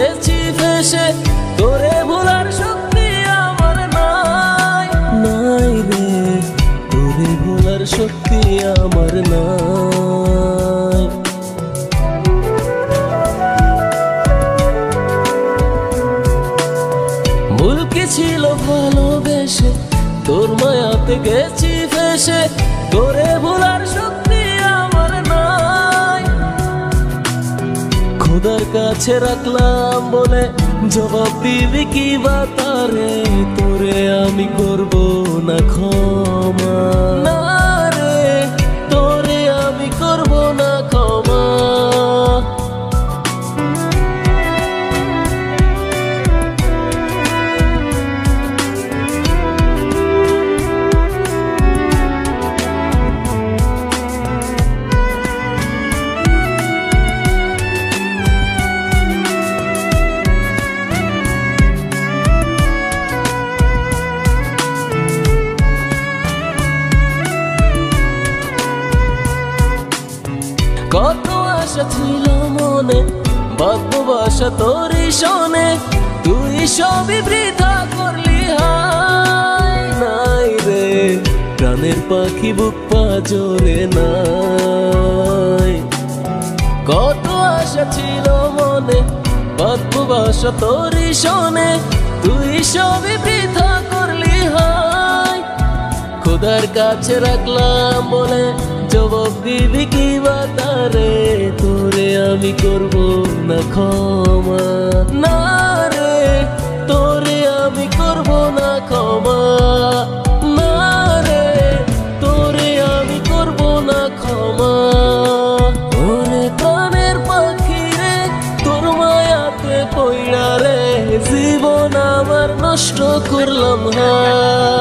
গেছি ফেসে, তোরে ভোলার শক্তি আমার নাই। নাই রে, তোরে ভোলার শক্তি আমার নাই। ভুল কি ছিল ভালোবেসে, তোর মায়াতে গেছি ফেসে, তোরে ভোলার শক্তি আমার নাই। খোদার কাছে রাখলাম বলে জবাব দিবি কি বা তারে, তোরে আমি করব না ক্ষমা। না রে, তোরে আমি করব না ক্ষমা। কত আশা ছিল মনে, ভালোবাসা তোরই শোনে, তুই সবই বৃথা করলি হায়। নাই রে, প্রাণের পাখি বুক পাজরে নাই। কত আশা ছিল মনে, ভালোবাসা তোরই শোনে, তুই সবই বৃথা করলি হায়। খোদার কাছে রাখলাম বলে জবাব দিবি কি বা তারে, তোরে আমি করব না ক্ষমা। না রে, তোরে আমি করব না ক্ষমা। না রে, তোরে আমি করব না ক্ষমা। ওরে প্রাণের পাখি রে, তোর মায়াতে পইড়া রে, জীবন আমার নষ্ট করলাম হায়।